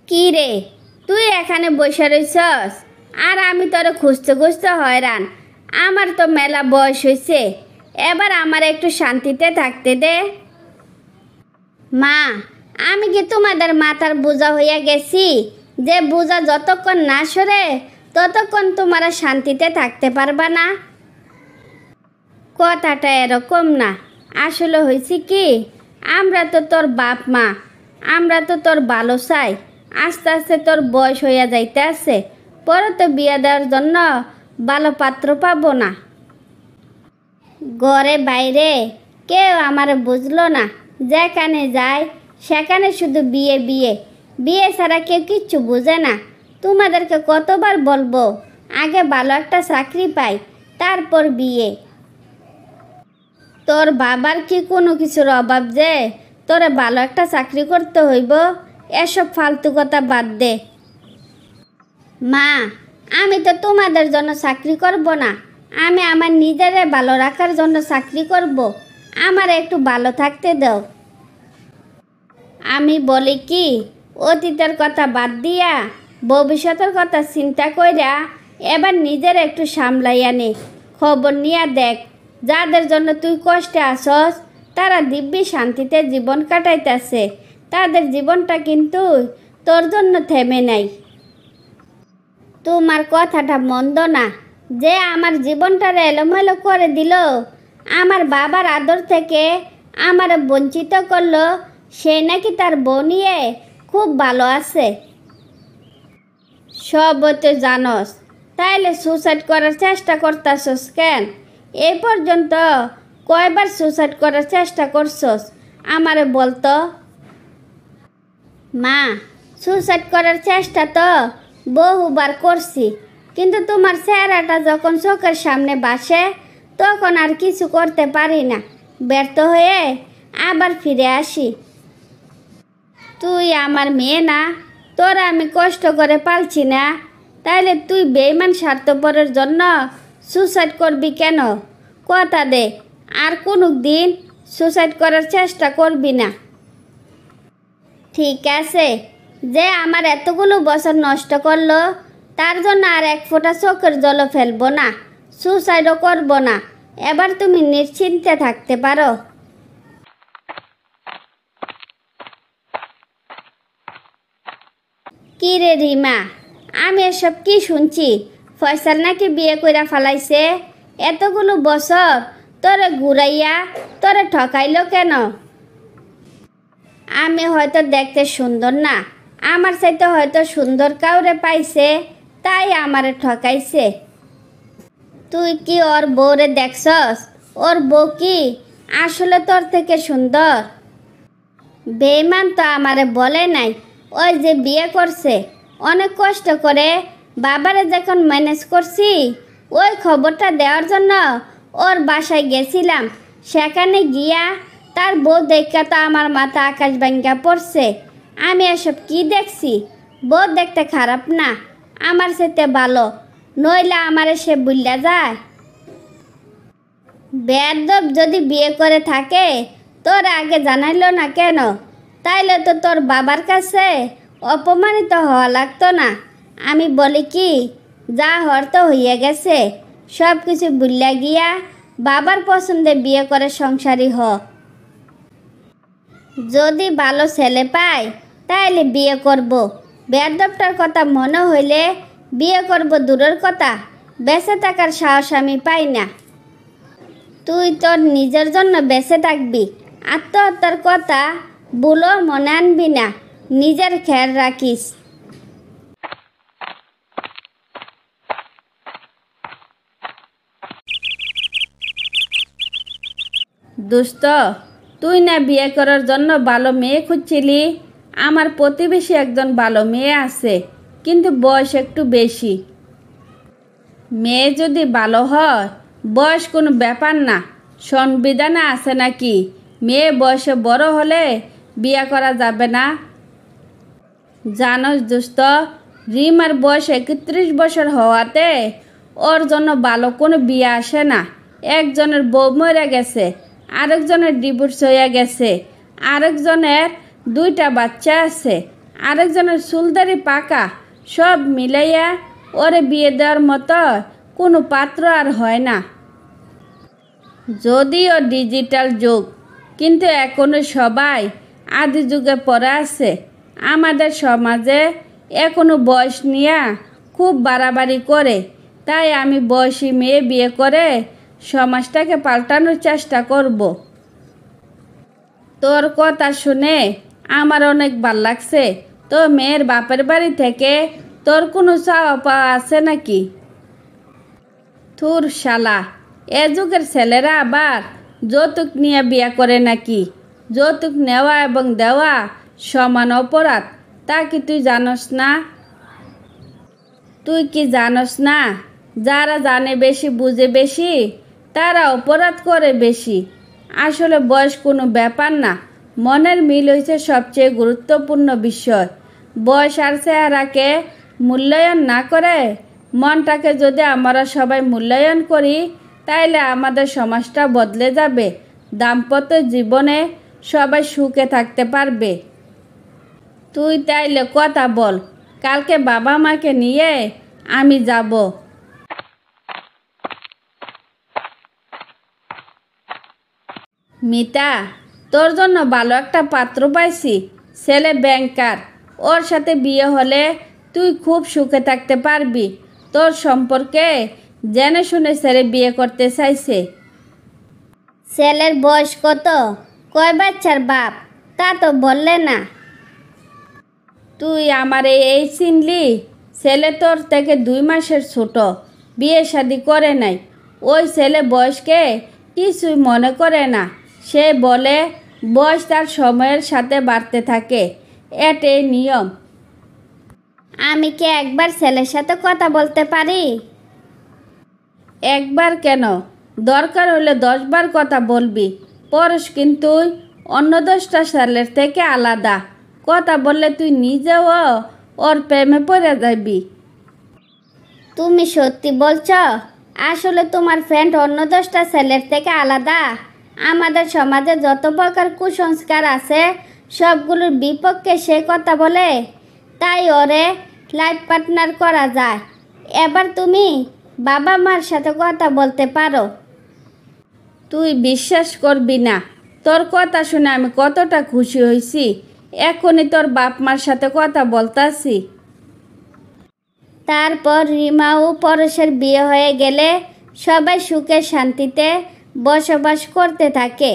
কি রে, তুই এখানে বসে রইছস আর আমি তোরে খুঁজতে খুঁজতে হয়রান। আমার তো মেলা বয়স হয়েছে, এবার আমার একটু শান্তিতে থাকতে দে। মা, আমি কি তোমাদের মাথার বোঝা হইয়া গেছি যে বোঝা যতক্ষণ না সরে ততক্ষণ তোমরা শান্তিতে থাকতে পারবা না? কথাটা এরকম না। আসলে হয়েছে কি, আমরা তো তোর বাপ মা, আমরা তো তোর ভালো চাই। আস্তে আস্তে তোর বয়স হইয়া যাইতে আছে, পরে তো বিয়া দেওয়ার জন্য ভালো পাত্র পাবো না। ঘরে বাইরে কেউ আমার বুঝলো না, যেখানে যায় সেখানে শুধু বিয়ে বিয়ে বিয়ে ছাড়া কেউ কিচ্ছু বুঝে না। তোমাদেরকে কতবার বলবো আগে ভালো একটা চাকরি পাই, তারপর বিয়ে। তোর বাবার কি কোনো কিছুর অভাব যে তোরে ভালো একটা চাকরি করতে হইব? এসব ফালতু কথা বাদ দে। মা, আমি তো তোমাদের জন্য চাকরি করব না, আমি আমার নিজেরে ভালো রাখার জন্য চাকরি করব। আমার একটু ভালো থাকতে দাও। আমি বলি কি, অতীতের কথা বাদ দিয়া ভবিষ্যতের কথা চিন্তা কইরা এবার নিজের একটু সামলাইয়া নে। খবর নিয়া দেখ, যাদের জন্য তুই কষ্টে আসস তারা দিব্যি শান্তিতে জীবন কাটাইতেছে। তাদের জীবনটা কিন্তু তোর জন্য থেমে নাই। তোমার কথাটা মন্দ না, যে আমার জীবনটা এলোমেলো করে দিল, আমার বাবার আদর থেকে আমার বঞ্চিত করলো, সে নাকি তার বউ নিয়ে খুব ভালো আছে। সব তো জানস, তাইলে সুসাইড করার চেষ্টা করতেছস কেন? এই পর্যন্ত কয়বার সুসাইড করার চেষ্টা করছস আমারে বলতো? মা, সুসাইড করার চেষ্টা তো বহুবার করছি, কিন্তু তোমার চেহারাটা যখন চোখের সামনে বাসে তখন আর কিছু করতে পারি না, ব্যর্থ হয়ে আবার ফিরে আসি। তুই আমার মেয়ে না, তোরা আমি কষ্ট করে পালছি না, তাইলে তুই বেঈমান স্বার্থপরের জন্য সুসাইড করবি কেন? কথা দে আর কোনো দিন সুসাইড করার চেষ্টা করবি না। ঠিক আছে, যে আমার এতগুলো বছর নষ্ট করলো তার জন্য আর এক ফোঁটা চোখের জলও ফেলবো না, সুসাইডও করবো না। এবার তুমি নিশ্চিন্তে থাকতে পারো। কি রে রিমা, আমি এসব কি শুনছি? ফয়সাল নাকি বিয়ে কইরা ফেলাইছে? এতগুলো বছর তোরে ঘুরাইয়া তোরে ঠকাইলো কেন? আমি হয়তো দেখতে সুন্দর না, আমার চাইতে হয়তো সুন্দর কাউরে পাইছে, তাই আমারে ঠকাইছে। তুই কি ওর বউরে দেখছস? ওর বউ কি আসলে তোর থেকে সুন্দর? বেঈমান তো আমারে বলে নাই। ওই যে বিয়ে করছে, অনেক কষ্ট করে বাবারে যখন ম্যানেজ করছি, ওই খবরটা দেওয়ার জন্য ওর বাসায় গেছিলাম। সেখানে গিয়া তার বউ দেখা তো আমার মাথা আকাশ ভাঙ্গা পড়ছে। আমি এসব কি দেখছি? বউ দেখতে খারাপ না, আমার সাথে ভালো, নইলে আমারে সে বুল্লা যায়। বেয়াদব যদি বিয়ে করে থাকে তোর আগে জানাইলো না কেন? তাইলে তো তোর বাবার কাছে অপমানিত হওয়া লাগতো না। আমি বলি কি, যা হওয়ার তো হইয়া গেছে, সব কিছু ভুলিয়া গিয়া বাবার পছন্দে বিয়ে করে সংসারী হ। যদি ভালো ছেলে পাই তাইলে বিয়ে করব। বেয়াদবটার কথা মনে হইলে বিয়ে করব দূরের কথা, বেঁচে থাকার সাহস আমি পাই না। তুই তোর নিজের জন্য বেঁচে থাকবি, আত্মহত্যার কথা বলো মনে আনবি না, নিজের খেয়াল রাখিস। দোস্ত, তুই না বিয়ে করার জন্য ভালো মেয়ে খুঁজছিলি? আমার প্রতিবেশী একজন ভালো মেয়ে আছে, কিন্তু বয়স একটু বেশি। মেয়ে যদি ভালো হয় বয়স কোনো ব্যাপার না, সংবিধানে আছে নাকি মেয়ে বয়সে বড় হলে বিয়ে করা যাবে না? জানোস দোস্ত, রিমার বয়স 31 বছর হওয়াতে ওর জন্য ভালো কোনো বিয়ে আসে না। একজনের বউ মরে গেছে, আরেকজনের ডিভোর্স হয়ে গেছে, আরেকজনের 2টা বাচ্চা আছে, আরেকজনের চুলদারি পাকা, সব মিলাইয়া ওরে বিয়ে দেওয়ার মতো কোনো পাত্র আর হয় না। যদিও ডিজিটাল যুগ, কিন্তু এখনো সবাই আদি যুগে পড়ে আছে। আমাদের সমাজে এখনো বয়স নিয়ে খুব বাড়াবাড়ি করে, তাই আমি বয়সী মেয়ে বিয়ে করে সমাজটাকে পাল্টানোর চেষ্টা করব। তোর কথা শুনে আমার অনেক ভাল লাগছে। তো মেয়ের বাপের বাড়ি থেকে তোর কোনো চাওয়া পাওয়া আছে নাকি? থুর শালা, এ যুগের ছেলেরা আবার যৌতুক নিয়ে বিয়ে করে নাকি? যৌতুক নেওয়া এবং দেওয়া সমান অপরাধ, তা কি তুই জানোস না? তুই কি জানোস না, যারা জানে বেশি বুঝে বেশি তারা অপরাধ করে বেশি। আসলে বয়স কোনো ব্যাপার না, মনের মিল হয়েছে সবচেয়ে গুরুত্বপূর্ণ বিষয়। বয়স আর চেহারাকে মূল্যায়ন না করে মনটাকে যদি আমরা সবাই মূল্যায়ন করি, তাইলে আমাদের সমাজটা বদলে যাবে। দাম্পত্য জীবনে সবাই সুখে থাকতে পারবে। তুই তাইলে কথা বল, কালকে বাবা মাকে নিয়ে আমি যাব। মিতা, তোর জন্য ভালো একটা পাত্র পাইছি। ছেলে ব্যাংকার, ওর সাথে বিয়ে হলে তুই খুব সুখে থাকতে পারবি। তোর সম্পর্কে জেনে শুনে ছেলে বিয়ে করতে চাইছে। ছেলের বয়স কত, কয় বাচ্চার বাপ, তা তো বললে না। তুই আমার এই চিনলি? ছেলে তোর থেকে 2 মাসের ছোট, বিয়ে শাদি করে নাই। ওই ছেলে বয়সকে কিছুই মনে করে না। সে বলে বয়স তার সময়ের সাথে বাড়তে থাকে, এটাই নিয়ম। আমি কি একবার ছেলের সাথে কথা বলতে পারি? একবার কেন, দরকার হলে 10 বার কথা বলবি। পরশ কিন্তু অন্য 10টা ছেলের থেকে আলাদা। কথা বললে তুই নিজেও ওর প্রেমে পড়ে যাবি। তুমি সত্যি বলছ? আসলে তোমার ফ্রেন্ড অন্য 10টা ছেলের থেকে আলাদা? আমাদের সমাজে যত প্রকার কুসংস্কার আছে সবগুলোর বিপক্ষে সে কথা বলে, তাই ওরে লাইফ পার্টনার করা যায়। এবার তুমি বাবা মার সাথে কথা বলতে পারো। তুই বিশ্বাস করবি না, তোর কথা শুনে আমি কতটা খুশি হয়েছি। এখনই তোর বাপ মার সাথে কথা বলতাছি। তারপর রিমা ও পরশের বিয়ে হয়ে গেলে সবাই সুখে শান্তিতে বসবাস করতে থাকে।